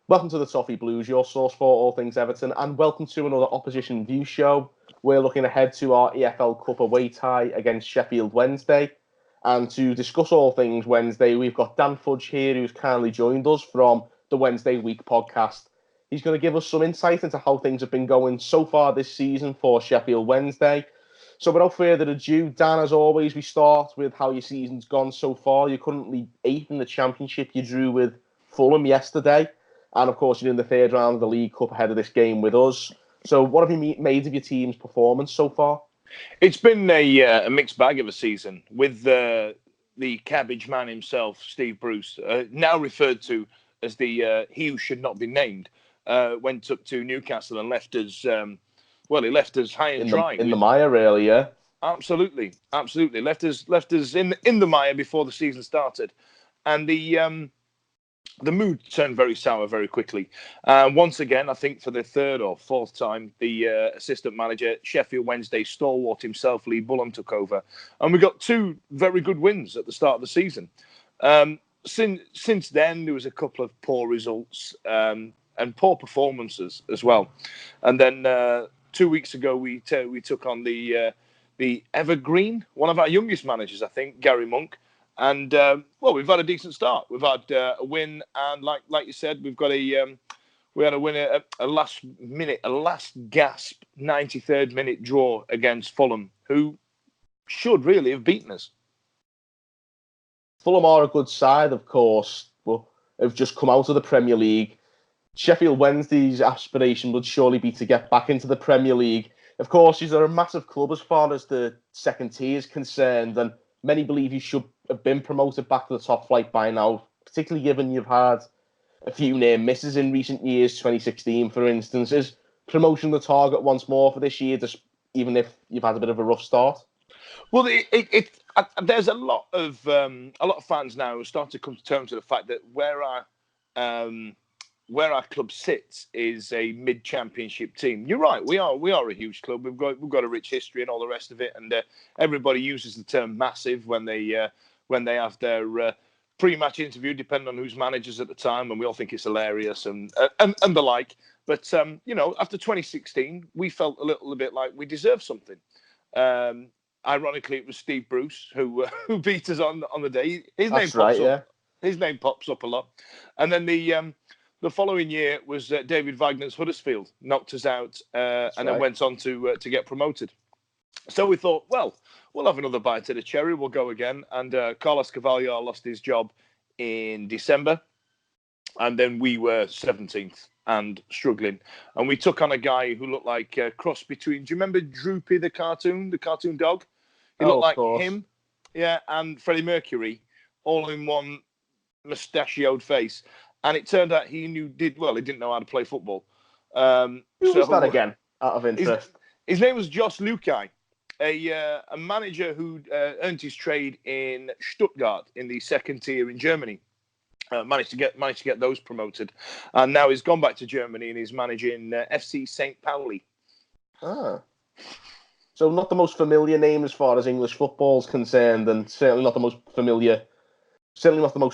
Welcome to the Toffee Blues, your source for all things Everton, and welcome to another Opposition View show. We're looking ahead to our EFL Cup away tie against Sheffield Wednesday. And to discuss all things Wednesday, we've got Dan Fudge here, who's kindly joined us from the Wednesday Week podcast. He's going to give us some insight into how things have been going so far this season for Sheffield Wednesday. So without further ado, Dan, as always, we start with how your season's gone so far. You're currently 8th in the Championship. You drew with Fulham yesterday. And of course, you're in the third round of the League Cup ahead of this game with us. So what have you made of your team's performance so far? It's been a mixed bag of a season with the cabbage man himself, Steve Bruce, now referred to as the he who should not be named, went up to Newcastle and left us, he left us high and dry. In the mire, really, yeah? Absolutely. Left us in the mire before the season started. And the mood turned very sour very quickly. Once again, I think for the third or fourth time, the assistant manager, Sheffield Wednesday stalwart himself, Lee Bullen, took over. And we got two very good wins at the start of the season. Since then, there was a couple of poor results and poor performances as well. And then 2 weeks ago, we took on the Evergreen, one of our youngest managers, I think, Gary Monk. And we've had a decent start. We've had a win, and like you said, we had a win at a last gasp 93rd minute draw against Fulham, who should really have beaten us. Fulham are a good side, of course, but have just come out of the Premier League. Sheffield Wednesday's aspiration would surely be to get back into the Premier League. Of course, these are a massive club as far as the second tier is concerned, and many believe you should have been promoted back to the top flight by now, particularly given you've had a few near misses in recent years, 2016, for instance. Is promotion the target once more for this year, just even if you've had a bit of a rough start? Well, there's a lot of fans now who start to come to terms with the fact that where our club sits is a mid-championship team. You're right. We are a huge club. We've got a rich history and all the rest of it. And everybody uses the term massive when they have their pre-match interview, depending on who's managers at the time. And we all think it's hilarious and the like. But after 2016, we felt a little bit like we deserved something. Ironically, it was Steve Bruce who beat us on the day. His name pops up. His name pops up a lot. And then the following year was David Wagner's Huddersfield knocked us out and then went on to get promoted. So we thought, well, we'll have another bite at the cherry. We'll go again. And Carlos Carvalho lost his job in December. And then we were 17th and struggling. And we took on a guy who looked like a cross between, do you remember Droopy, the cartoon dog? He looked like him. Yeah, and Freddie Mercury, all in one mustachioed face. And it turned out he didn't know how to play football. Who was that again, out of interest? His name was Jos Lukai, a manager who earned his trade in Stuttgart in the second tier in Germany. Managed to get those promoted. And now he's gone back to Germany and he's managing FC St. Pauli. Ah. So not the most familiar name as far as English football is concerned, and certainly not the most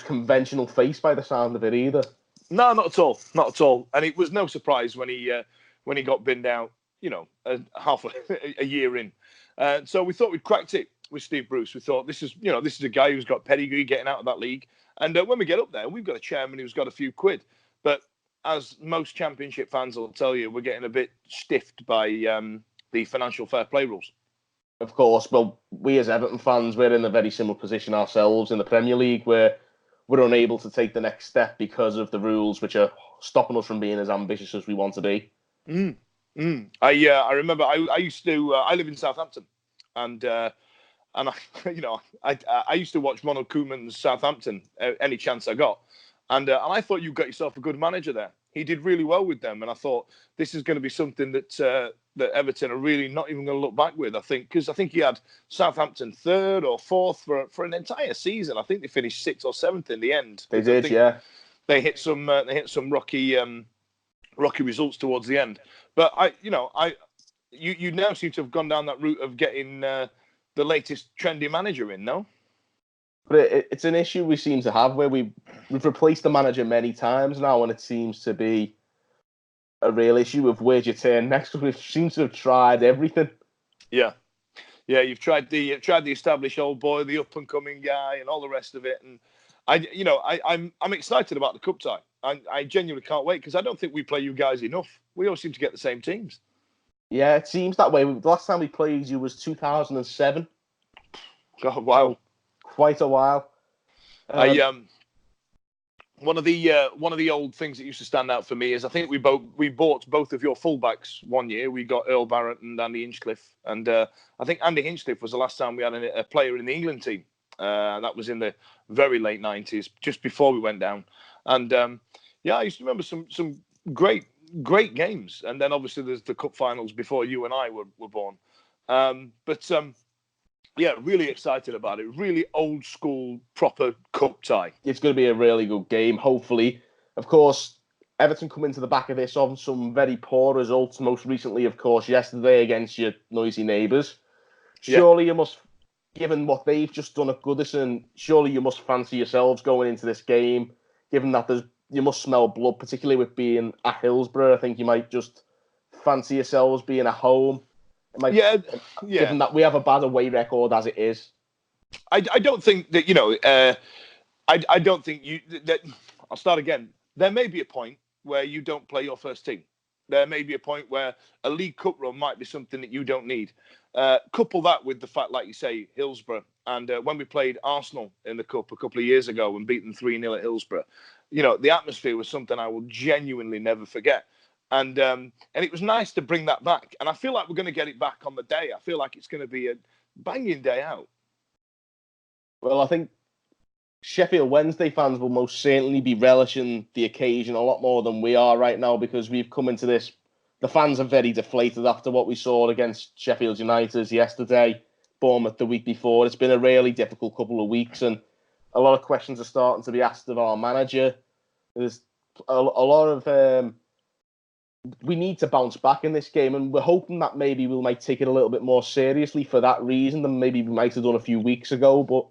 conventional face by the sound of it either. No, not at all. And it was no surprise when he got binned out, half a year in. So we thought we'd cracked it with Steve Bruce. We thought this is a guy who's got pedigree getting out of that league. And when we get up there, we've got a chairman who's got a few quid. But as most Championship fans will tell you, we're getting a bit stiffed by the financial fair play rules. Of course, well, we as Everton fans, we're in a very similar position ourselves in the Premier League, where we're unable to take the next step because of the rules, which are stopping us from being as ambitious as we want to be. I remember I used to I live in Southampton, and I used to watch Ronald Koeman's Southampton any chance I got, and I thought you got yourself a good manager there. He did really well with them, and I thought this is going to be something that Everton are really not even going to look back with. I think he had Southampton third or fourth for an entire season. I think they finished 6th or 7th in the end. They did, yeah. They hit some rocky results towards the end. But you now seem to have gone down that route of getting the latest trendy manager in, no? But it's an issue we seem to have where we've replaced the manager many times now, and it seems to be a real issue of where do you turn next, because we seem to have tried everything. Yeah. Yeah, you've tried the established old boy, the up and coming guy, and all the rest of it. And I'm excited about the cup tie. I genuinely can't wait because I don't think we play you guys enough. We all seem to get the same teams. Yeah, it seems that way. The last time we played you was 2007. God, wow, so quite a while. One of the old things that used to stand out for me is I think we bought both of your fullbacks one year. We got Earl Barrett and Andy Hinchcliffe, and I think Andy Hinchcliffe was the last time we had a player in the England team. That was in the very late 90s, just before we went down. And I used to remember some great games. And then obviously there's the cup finals before you and I were born. Yeah, really excited about it. Really old school, proper cup tie. It's going to be a really good game, hopefully. Of course, Everton come into the back of this on some very poor results, most recently, of course, yesterday against your noisy neighbours. Surely you must, given what they've just done at Goodison, surely you must fancy yourselves going into this game, given that you must smell blood, particularly with being at Hillsborough. I think you might just fancy yourselves being at home. Given that we have a bad away record as it is. I don't think that, I don't think that. I'll start again. There may be a point where you don't play your first team. There may be a point where a League Cup run might be something that you don't need. Couple that with the fact, like you say, Hillsborough. And when we played Arsenal in the Cup a couple of years ago and beat them 3-0 at Hillsborough, the atmosphere was something I will genuinely never forget. And it was nice to bring that back. And I feel like we're going to get it back on the day. I feel like it's going to be a banging day out. Well, I think Sheffield Wednesday fans will most certainly be relishing the occasion a lot more than we are right now, because we've come into this. The fans are very deflated after what we saw against Sheffield United yesterday, Bournemouth the week before. It's been a really difficult couple of weeks, and a lot of questions are starting to be asked of our manager. There's a lot of... we need to bounce back in this game, and we're hoping that maybe we might take it a little bit more seriously for that reason than maybe we might have done a few weeks ago. But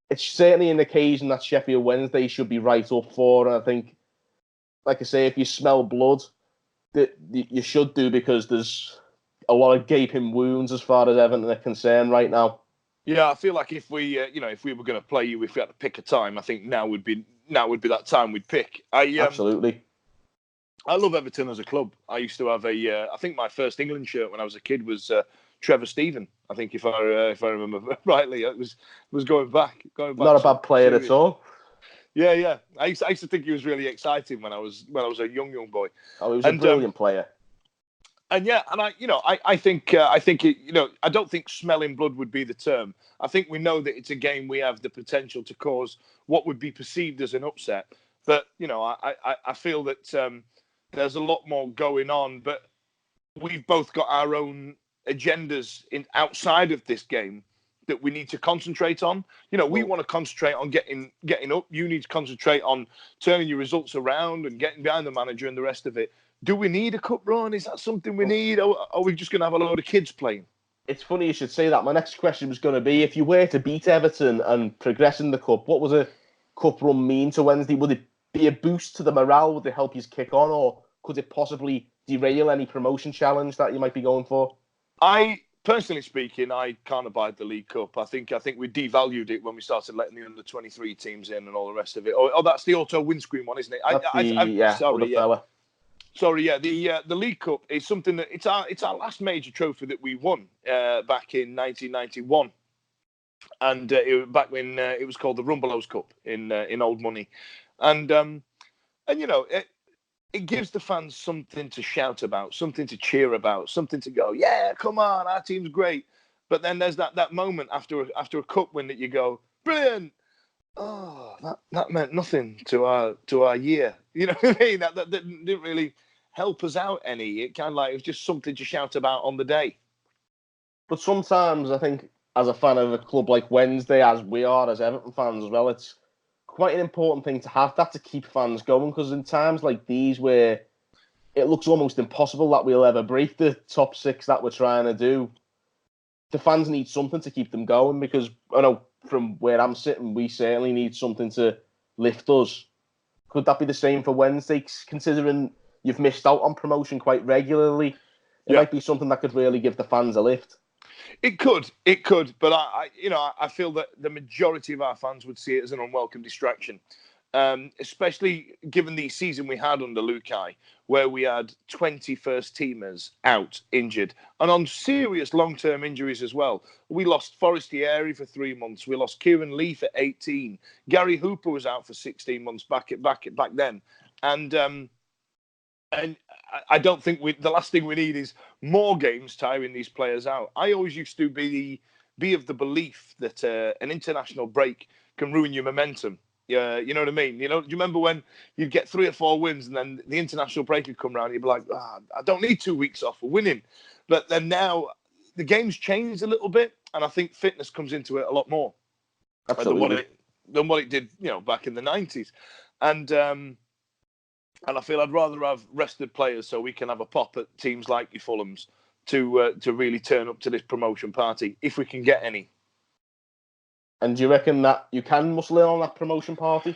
it's certainly an occasion that Sheffield Wednesday should be right up for. And I think, like I say, if you smell blood, that you should do, because there's a lot of gaping wounds as far as Everton are concerned right now. Yeah, I feel like if we, if we were going to play you, if we had to pick a time, I think now would be that time we'd pick. Absolutely. I love Everton as a club. I used to have I think my first England shirt when I was a kid was Trevor Stephen. I think if I remember rightly, it was going back. Not a bad player at all. Yeah. I used to think he was really exciting when I was a young boy. Oh, he was a brilliant player. And I think I don't think smelling blood would be the term. I think we know that it's a game we have the potential to cause what would be perceived as an upset. But I feel that there's a lot more going on. But we've both got our own agendas outside of this game that we need to concentrate on. We want to concentrate on getting up. You need to concentrate on turning your results around and getting behind the manager and the rest of it. Do we need a cup run? Is that something we need? Or are we just going to have a load of kids playing? It's funny you should say that. My next question was going to be, if you were to beat Everton and progress in the cup, what would a cup run mean to Wednesday? Would it be a boost to the morale? Would it help you kick on? Or could it possibly derail any promotion challenge that you might be going for? Personally speaking, I can't abide the League Cup. I think we devalued it when we started letting the under-23 teams in and all the rest of it. Oh, that's the auto windscreen one, isn't it? Sorry, the League Cup is something that it's our last major trophy that we won back in 1991, and back when it was called the Rumbelows Cup in old money, and it gives the fans something to shout about, something to cheer about, something to go, yeah, come on, our team's great. But then there's that moment after a cup win that you go, brilliant. Oh, that meant nothing to our year. You know what I mean? That didn't really help us out any. It kind of like it was just something to shout about on the day. But sometimes I think, as a fan of a club like Wednesday, as we are as Everton fans as well, it's quite an important thing to have that to keep fans going, because in times like these where it looks almost impossible that we'll ever break the top six that we're trying to do, the fans need something to keep them going, because I know from where I'm sitting, we certainly need something to lift us. Could that be the same for Wednesday, considering you've missed out on promotion quite regularly? It might be something that could really give the fans a lift. It could, but I feel that the majority of our fans would see it as an unwelcome distraction, especially given the season we had under Lukai, where we had 20 first-teamers out injured and on serious long-term injuries as well. We lost Forestieri for 3 months. We lost Kieran Lee for 18. Gary Hooper was out for 16 months back then, and I don't think the last thing we need is more games tiring these players out. I always used to be of the belief that an international break can ruin your momentum. Yeah, you know what I mean? Do you remember when you'd get 3 or 4 wins and then the international break would come around and you'd be like, I don't need 2 weeks off for winning. But then now the game's changed a little bit, and I think fitness comes into it a lot more than what it did, back in the 90s. And I feel I'd rather have rested players so we can have a pop at teams like your Fulhams to really turn up to this promotion party, if we can get any. And do you reckon that you can muscle in on that promotion party?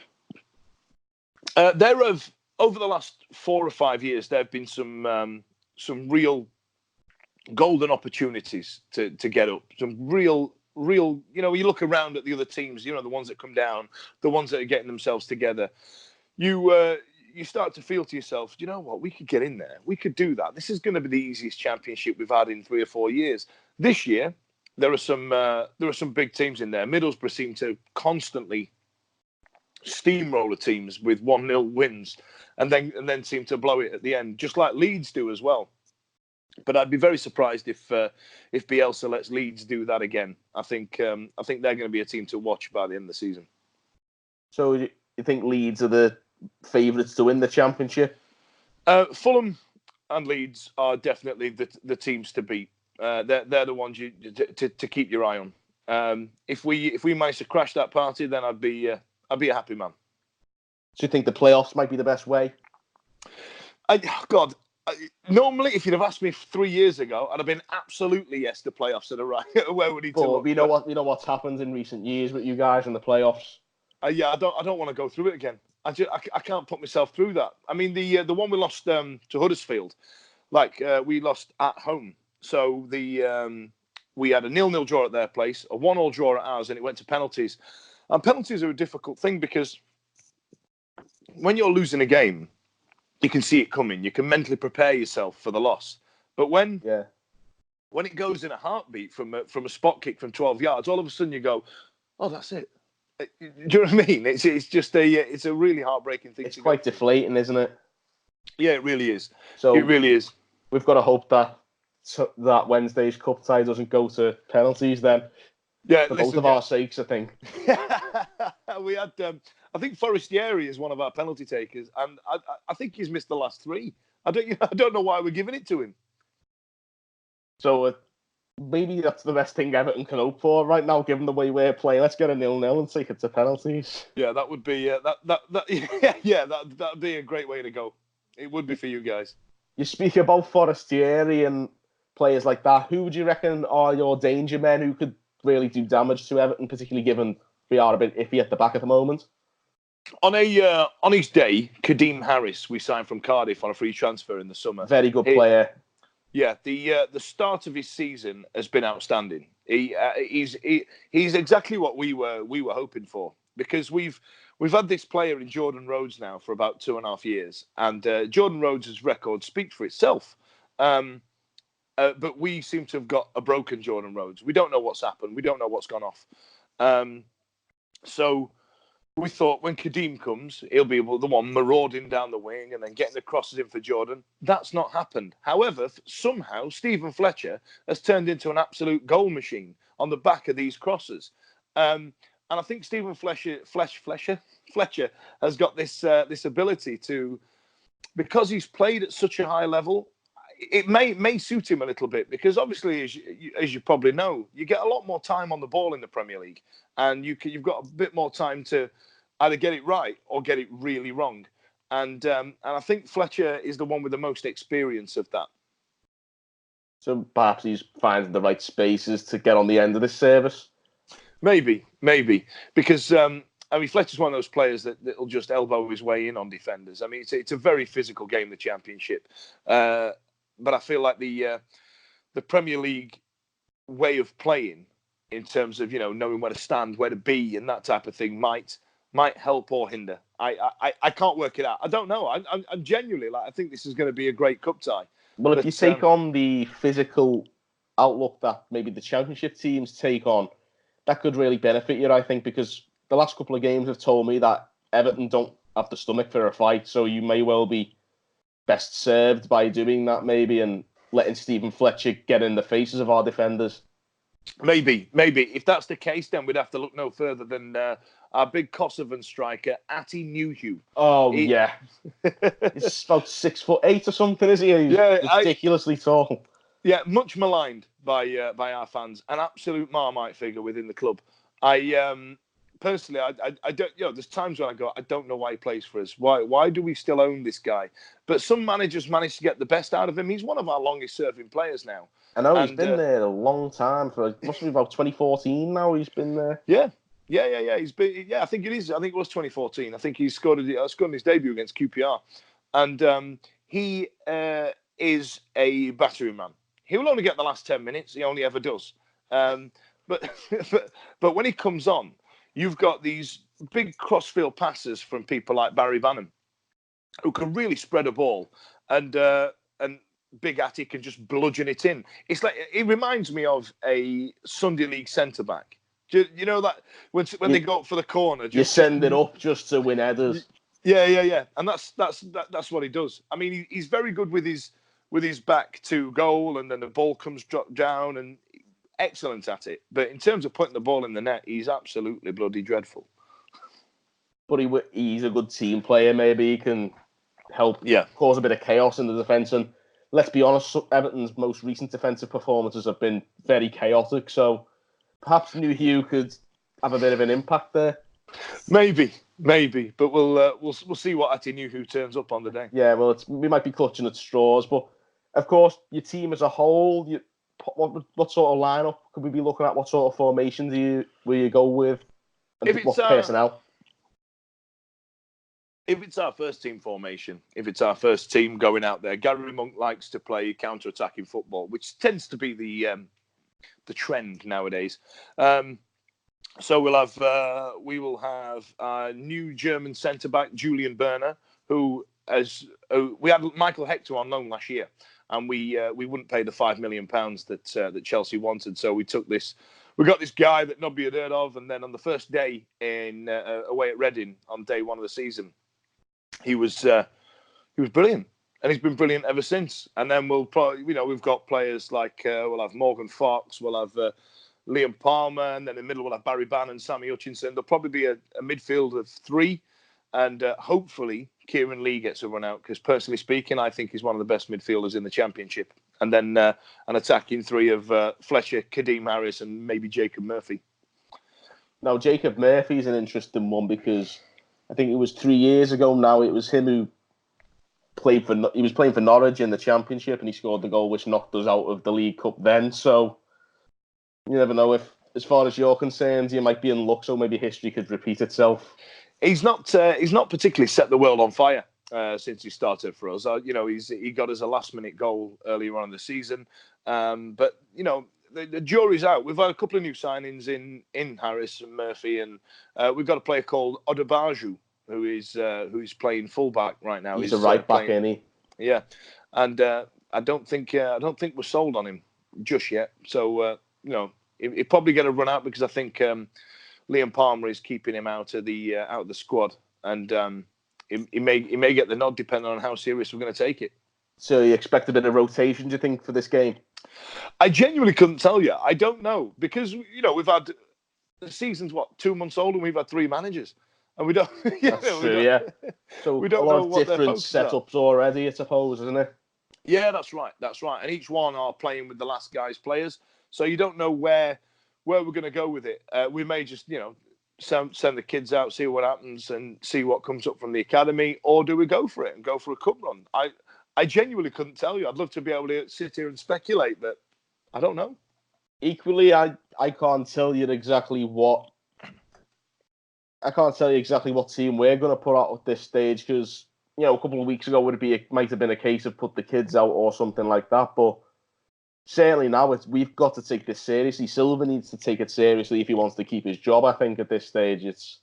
Over the last 4 or 5 years, there have been some real golden opportunities to get up. Some real. You look around at the other teams. The ones that come down, the ones that are getting themselves together. You start to feel to yourself, do you know what? We could get in there. We could do that. This is going to be the easiest championship we've had in 3 or 4 years. This year, there are some big teams in there. Middlesbrough seem to constantly steamroller teams with 1-0 wins, and then seem to blow it at the end, just like Leeds do as well. But I'd be very surprised if Bielsa lets Leeds do that again. I think they're going to be a team to watch by the end of the season. So you think Leeds are the favourites to win the championship? Fulham and Leeds are definitely the teams to beat. They're the ones to keep your eye on. If we manage to crash that party, then I'd be a happy man. Do you think the playoffs might be the best way? Normally, if you'd have asked me 3 years ago, I'd have been absolutely yes to playoffs. Where we need to look. You know what's happened in recent years with you guys in the playoffs. I don't want to go through it again. I can't put myself through that. I mean, the one we lost to Huddersfield, we lost at home. So we had a 0-0 draw at their place, a 1-1 draw at ours, and it went to penalties. And penalties are a difficult thing because when you're losing a game, you can see it coming. You can mentally prepare yourself for the loss. But when it goes in a heartbeat from a spot kick from 12 yards, all of a sudden you go, oh, that's it. Do you know what I mean? It's just it's a really heartbreaking thing. It's quite deflating, isn't it? Yeah, it really is. So it really is. We've got to hope that Wednesday's cup tie doesn't go to penalties then. Yeah, for both of our sakes, I think. We had, I think Forestieri is one of our penalty takers, and I think he's missed the last 3. I don't know why we're giving it to him. So maybe that's the best thing Everton can hope for right now, given the way we're playing. Let's get a 0-0 and take it to penalties. Yeah, that would be that'd be a great way to go. It would be for you guys. You speak about Forestieri and players like that. Who would you reckon are your danger men who could really do damage to Everton, particularly given we are a bit iffy at the back at the moment? On his day, Kadeem Harris, we signed from Cardiff on a free transfer in the summer. Very good player. Yeah, the start of his season has been outstanding. He's exactly what we were hoping for, because we've had this player in Jordan Rhodes now for about 2.5 years, and Jordan Rhodes' record speaks for itself. But we seem to have got a broken Jordan Rhodes. We don't know what's happened. We don't know what's gone off. So we thought when Kadeem comes, he'll be the one marauding down the wing and then getting the crosses in for Jordan. That's not happened. However, somehow Stephen Fletcher has turned into an absolute goal machine on the back of these crosses. And I think Stephen Fletcher has got this ability to, because he's played at such a high level, it may suit him a little bit, because obviously, as you probably know, you get a lot more time on the ball in the Premier League, and you've got a bit more time to either get it right or get it really wrong. And I think Fletcher is the one with the most experience of that. So perhaps he's finding the right spaces to get on the end of this service. Maybe. Maybe because Fletcher's one of those players that'll just elbow his way in on defenders. I mean, it's a very physical game, the Championship, but I feel like the Premier League way of playing, in terms of knowing where to stand, where to be, and that type of thing, might help or hinder. I can't work it out. I don't know. I'm genuinely I think this is going to be a great cup tie. Well, if you take on the physical outlook that maybe the Championship teams take on, that could really benefit you, I think, because the last couple of games have told me that Everton don't have the stomach for a fight, so you may well be best served by doing that, maybe, and letting Stephen Fletcher get in the faces of our defenders. Maybe. If that's the case, then we'd have to look no further than our big Kosovan striker, Ati Nuhiu. Oh, yeah. He's about 6'8" or something, is he? He's ridiculously tall. Yeah, much maligned by our fans. An absolute Marmite figure within the club. Personally, I don't. There's times when I go, I don't know why he plays for us. Why do we still own this guy? But some managers manage to get the best out of him. He's one of our longest-serving players now. I know, he's been there a long time. Must be about 2014 now. He's been there. Yeah. He's been. Yeah, I think it is. I think it was 2014. I think he scored in his debut against QPR, and he is a battering man. He will only get the last 10 minutes. He only ever does. But when he comes on, you've got these big crossfield passes from people like Barry Banham, who can really spread a ball, and Big Atty can just bludgeon it in. It reminds me of a Sunday League centre back. You know that when they go up for the corner, you send it up just to win headers. Yeah, and that's what he does. I mean, he's very good with his back to goal, and then the ball comes dropped down, and excellent at it. But in terms of putting the ball in the net, he's absolutely bloody dreadful. But he's a good team player. Maybe he can help cause a bit of chaos in the defence. And let's be honest, Everton's most recent defensive performances have been very chaotic. So perhaps New Hugh could have a bit of an impact there. Maybe, but we'll see what Ati Nuhiu turns up on the day. Yeah, well, we might be clutching at straws, but of course, your team as a whole, what sort of lineup could we be looking at? What sort of formation will you go with? And what personnel? If it's our first team formation, if it's our first team going out there, Gary Monk likes to play counter-attacking football, which tends to be the trend nowadays. So we will have a new German centre back, Julian Berner, who we had Michael Hector on loan last year, and we wouldn't pay the £5 million that Chelsea wanted, so we took this. We got this guy that nobody had heard of, and then on the first day away at Reading on day one of the season, he was brilliant, and he's been brilliant ever since. And then we'll probably, we've got players like we'll have Morgan Fox, we'll have Liam Palmer, and then in the middle we'll have Barry Bannon and Sammy Hutchinson. There'll probably be a midfield of three, and hopefully Kieran Lee gets a run out, because personally speaking, I think he's one of the best midfielders in the Championship. And then an attacking three of Fletcher, Kadeem Harris, and maybe Jacob Murphy. Now, Jacob Murphy's an interesting one, because I think it was 3 years ago now, it was him who was playing for Norwich in the Championship, and he scored the goal which knocked us out of the League Cup then. So you never know, if, as far as you're concerned, you might be in luck, so maybe history could repeat itself. He's not particularly set the world on fire since he started for us. He got us a last-minute goal earlier on in the season, but the jury's out. We've had a couple of new signings in Harris and Murphy, and we've got a player called Odebaju who's playing fullback right now. He's a right back, isn't he? Yeah, and I don't think we're sold on him just yet. So he'll probably get a run out, because I think Liam Palmer is keeping him out of the squad, and he may get the nod depending on how serious we're going to take it. So you expect a bit of rotation, do you think, for this game? I genuinely couldn't tell you. I don't know, because we've had the season's 2 months old, and we've had three managers, and we don't. That's true, yeah. So we don't know what different setups already, I suppose, isn't it? Yeah, that's right. And each one are playing with the last guy's players, so you don't know where we're going to go with it. We may just send the kids out, see what happens, and see what comes up from the academy, or do we go for it and go for a cup run? I genuinely couldn't tell you. I'd love to be able to sit here and speculate, but I don't know. Equally, I can't tell you exactly what I can't tell you exactly what team we're going to put out at this stage because, a couple of weeks ago might have been a case of put the kids out or something like that. But certainly now we've got to take this seriously. Silva needs to take it seriously if he wants to keep his job. I think at this stage it's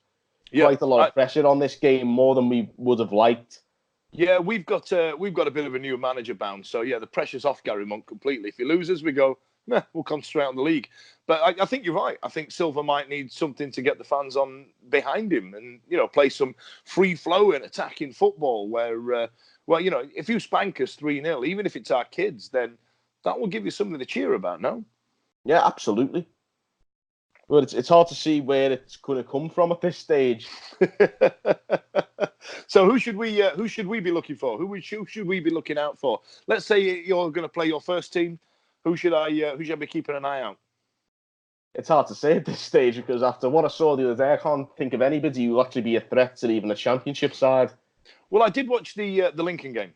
quite a lot of pressure on this game, more than we would have liked. Yeah, we've got a bit of a new manager bound. So yeah, the pressure's off Gary Monk completely. If he loses, we go, we'll concentrate on the league. But I think you're right. I think Silva might need something to get the fans on behind him and, play some free-flowing, attacking football where, if you spank us 3-0, even if it's our kids, then that will give you something to cheer about, no? Yeah, absolutely. But it's hard to see where it's going to come from at this stage. So who should we be looking for? Who should we be looking out for? Let's say you're going to play your first team. Who should I be keeping an eye out? It's hard to say at this stage because after what I saw the other day, I can't think of anybody who will actually be a threat to even the Championship side. Well, I did watch the Lincoln game.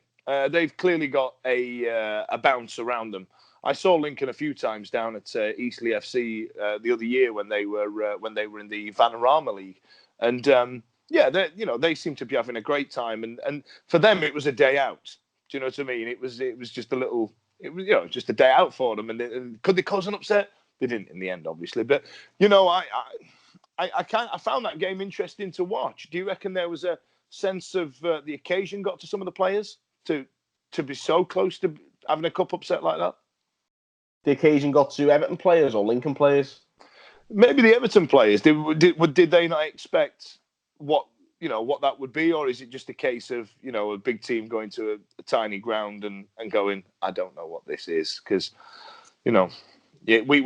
They've clearly got a bounce around them. I saw Lincoln a few times down at Eastleigh FC the other year when they were in the Vanarama League, and they seem to be having a great time. And for them, it was a day out. Do you know what I mean? It was just just a day out for them. And could they cause an upset? They didn't in the end, obviously. But I found that game interesting to watch. Do you reckon there was a sense of the occasion got to some of the players to be so close to having a cup upset like that? The occasion got to Everton players or Lincoln players? Maybe the Everton players. Did they not expect what that would be, or is it just a case of a big team going to a tiny ground and going, I don't know what this is, because we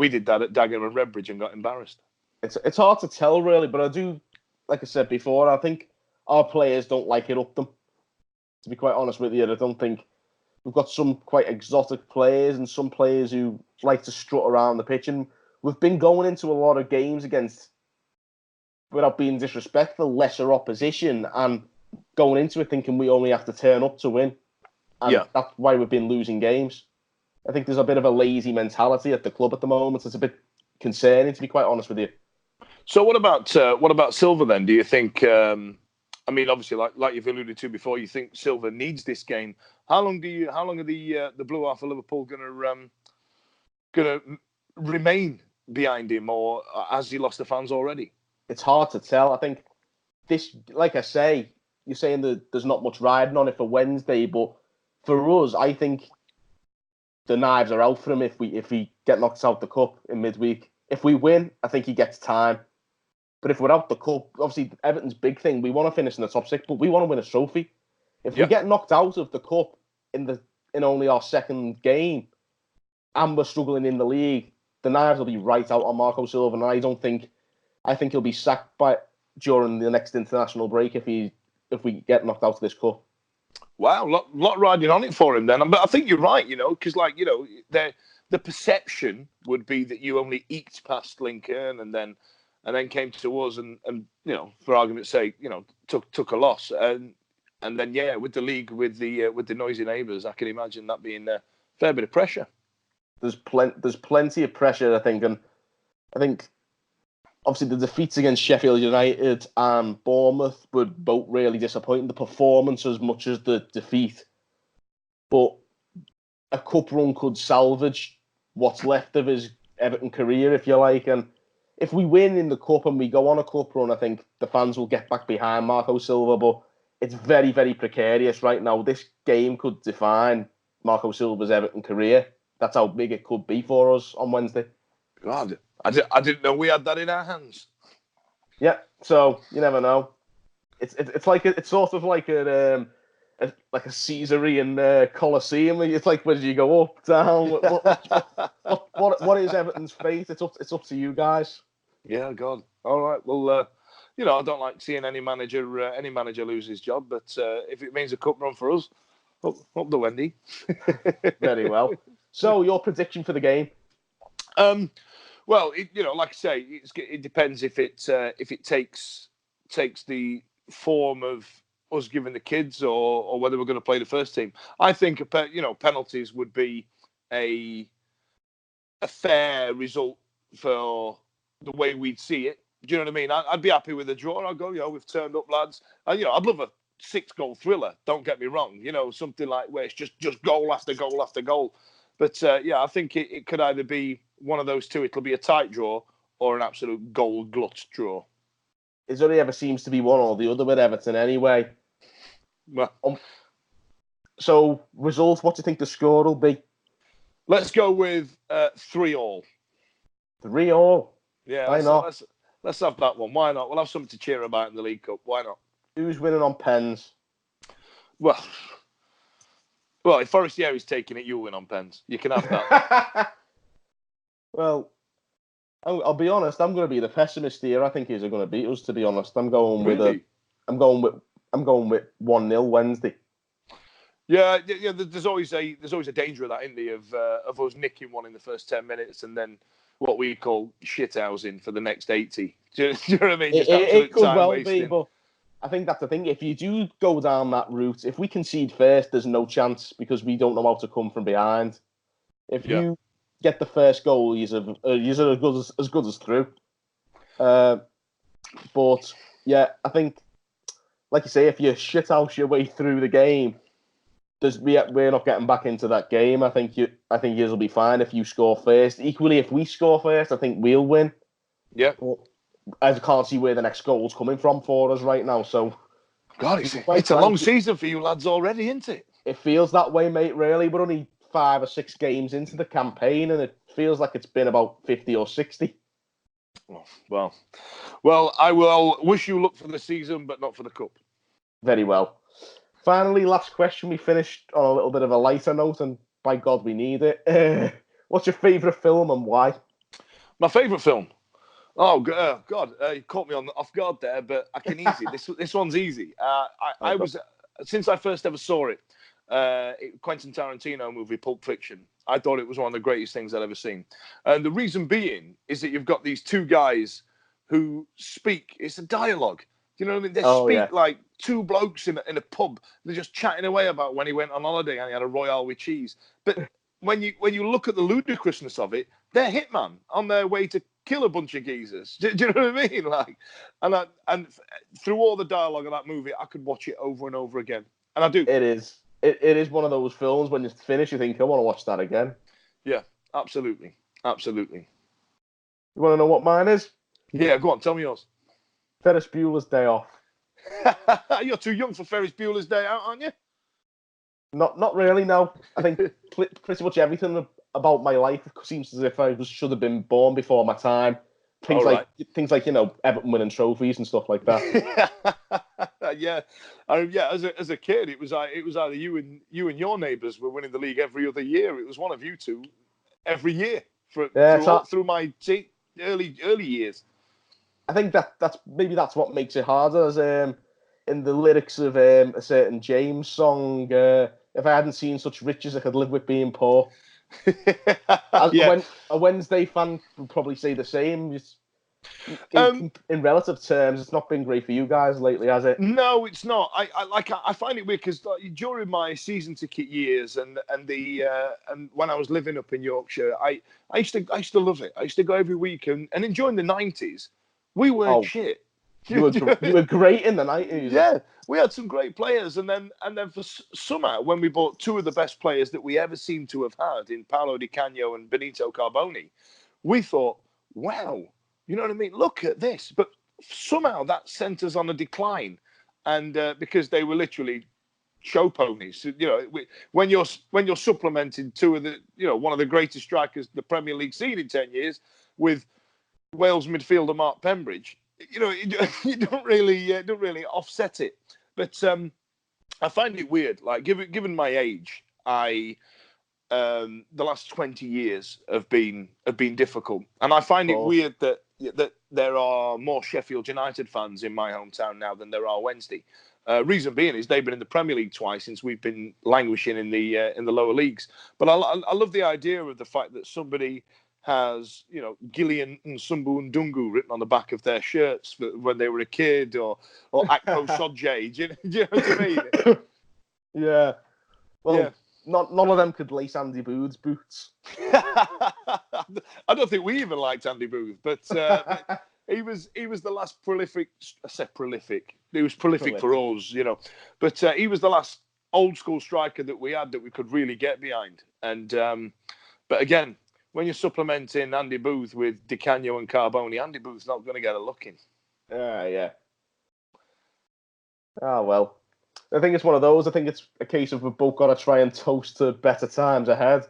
did that at Dagenham and Redbridge and got embarrassed. It's hard to tell really, but I do, like I said before, I think our players don't like it up them. To be quite honest with you, I don't think we've got some quite exotic players and some players who like to strut around the pitch, and we've been going into a lot of games against, without being disrespectful, lesser opposition, and going into it thinking we only have to turn up to win. And that's why we've been losing games. I think there's a bit of a lazy mentality at the club at the moment. It's a bit concerning, to be quite honest with you. So what about Silva then? Do you think? Obviously, like you've alluded to before, you think Silva needs this game. How long are the Blue Half of Liverpool gonna remain behind him, or has he lost the fans already? It's hard to tell. I think this, like I say, you're saying that there's not much riding on it for Wednesday, but for us, I think the knives are out for him if we get knocked out the cup in midweek. If we win, I think he gets time. But if we're out the cup, obviously Everton's big thing, we want to finish in the top 6, but we want to win a trophy. If we get knocked out of the cup in only our second game, and we're struggling in the league, the knives will be right out on Marco Silva, and I think he'll be sacked during the next international break if we get knocked out of this cup. Wow, lot riding on it for him then. But I think you're right, because the perception would be that you only eked past Lincoln and then came to us and for argument's sake, took a loss and then with the league with the noisy neighbours, I can imagine that being a fair bit of pressure. There's plenty of pressure, I think, and I think obviously the defeats against Sheffield United and Bournemouth were both really disappointing. The performance as much as the defeat, but a cup run could salvage what's left of his Everton career, if you like, and if we win in the cup and we go on a cup run, I think the fans will get back behind Marco Silva, but it's very, very precarious right now. This game could define Marco Silva's Everton career. That's how big it could be for us on Wednesday. God, I didn't know we had that in our hands. Yeah, so you never know. It's sort of like a Caesarian Colosseum. It's like, where do you go, up, down? What is Everton's fate? It's up to you guys. Yeah, God. All right. Well, I don't like seeing any manager lose his job, but if it means a cup run for us, up the Wendy. Very well. So, your prediction for the game? Well, like I say, it depends if it takes the form of us giving the kids or whether we're going to play the first team. I think penalties would be a fair result for the way we'd see it. Do you know what I mean? I'd be happy with a draw. I'd go, we've turned up, lads. And, I'd love a 6-goal thriller. Don't get me wrong. Something like where it's just goal after goal after goal. But, I think it could either be one of those two. It'll be a tight draw or an absolute goal glut draw. It only ever seems to be one or the other with Everton anyway. Well, so, results, what do you think the score will be? Let's go with 3-3. 3-3? Yeah, why not? Let's have that one. Why not? We'll have something to cheer about in the League Cup. Why not? Who's winning on pens? Well, if Forestieri's taking it, you'll win on pens. You can have that. Well, I'll be honest. I'm going to be the pessimist here. I think he's going to beat us. To be honest, I'm going with 1-0 Wednesday. Yeah. There's always a danger of that, isn't there? Of us nicking one in the first 10 minutes and then what we call shithousing for the next 80. Do you know what I mean? Just it could well wasting. be, but I think that's the thing. If you do go down that route, if we concede first, there's no chance because we don't know how to come from behind. If you get the first goal, you're as good as through. But yeah, I think, like you say, if you shithouse your way through the game, we're not getting back into that game. I think you'll be fine if you score first. Equally, if we score first, I think we'll win. Yeah. But I can't see where the next goal's coming from for us right now. So, God, it's a long season for you lads already, isn't it? It feels that way, mate. Really, we're only 5 or 6 games into the campaign, and it feels like it's been about 50 or 60. Well, I will wish you luck for the season, but not for the cup. Very well. Finally, last question. We finished on a little bit of a lighter note, and by God, we need it. What's your favourite film and why? My favourite film? Oh, God. You caught me off guard there, but I can easy. This one's easy. I was, since I first ever saw it, Quentin Tarantino movie, Pulp Fiction, I thought it was one of the greatest things I'd ever seen. And the reason being is that you've got these two guys who speak. It's a dialogue. Do you know what I mean? They speak like two blokes in a pub. They're just chatting away about when he went on holiday and he had a Royale with cheese. But when you look at the ludicrousness of it, they're hitman on their way to kill a bunch of geezers. Do you know what I mean? Like, and through all the dialogue of that movie, I could watch it over and over again, and I do. It is one of those films when you finish, you think, I want to watch that again. Yeah, absolutely. You want to know what mine is? Yeah, go on, tell me yours. Ferris Bueller's Day Off. You're too young for Ferris Bueller's Day Out, aren't you? Not really, no. I think pretty much everything about my life seems as if I should have been born before my time. Things like Everton winning trophies and stuff like that. Yeah. As a kid, it was either you and your neighbours were winning the league every other year. It was one of you two every year through my early years. I think that's what makes it harder. As in the lyrics of a certain James song, if I hadn't seen such riches, I could live with being poor. A Wednesday fan would probably say the same. Just in relative terms, it's not been great for you guys lately, has it? No, it's not. I find it weird because during my season ticket years and when I was living up in Yorkshire, I used to love it. I used to go every week and enjoying the 90s. We weren't shit. You were great in the 90s. Yeah, we had some great players, and then for somehow when we bought two of the best players that we ever seem to have had in Paolo Di Canio and Benito Carboni, we thought, wow, you know what I mean? Look at this. But somehow that sent us on a decline, and because they were literally show ponies. You know, when you're supplementing two of the one of the greatest strikers the Premier League seen in 10 years with Wales midfielder Mark Pembridge, you don't really offset it. But I find it weird. Like given my age, the last 20 years have been difficult, and I find it weird that there are more Sheffield United fans in my hometown now than there are Wednesday. Reason being is they've been in the Premier League twice since we've been languishing in the lower leagues. But I love the idea of the fact that somebody has, Gillian and Sumbu and Dungu written on the back of their shirts when they were a kid, or Akpo Shodje. Do you know what I mean? Yeah. Well, none of them could lace Andy Booth's boots. I don't think we even liked Andy Booth, but he was the last prolific. I said prolific. He was prolific for us, you know, but he was the last old school striker that we had that we could really get behind. And but again, when you're supplementing Andy Booth with Di Canio and Carboni, Andy Booth's not going to get a look in. Yeah. Oh, well. I think it's one of those. I think it's a case of we've both got to try and toast to better times ahead.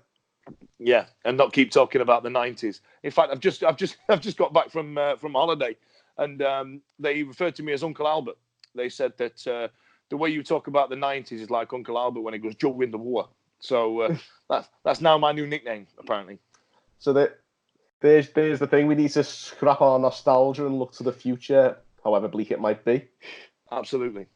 Yeah, and not keep talking about the 90s. In fact, I've just got back from holiday, and they referred to me as Uncle Albert. They said that the way you talk about the 90s is like Uncle Albert when he goes during the war. So that's now my new nickname, apparently. So there's the thing. We need to scrap our nostalgia and look to the future, however bleak it might be. Absolutely.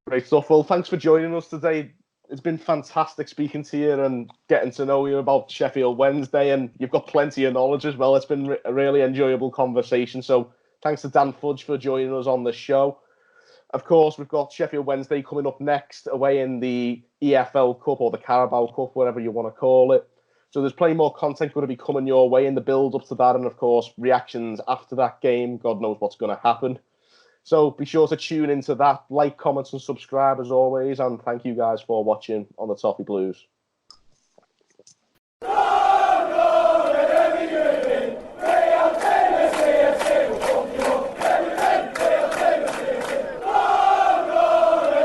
Great stuff. Well, thanks for joining us today. It's been fantastic speaking to you and getting to know you about Sheffield Wednesday, and you've got plenty of knowledge as well. It's been a really enjoyable conversation. So thanks to Dan Fudge for joining us on the show. Of course, we've got Sheffield Wednesday coming up next away in the EFL Cup or the Carabao Cup, whatever you want to call it. So there's plenty more content going to be coming your way in the build-up to that, and of course, reactions after that game. God knows what's going to happen. So be sure to tune into that, like, comment, and subscribe as always. And thank you guys for watching on the Toffee Blues.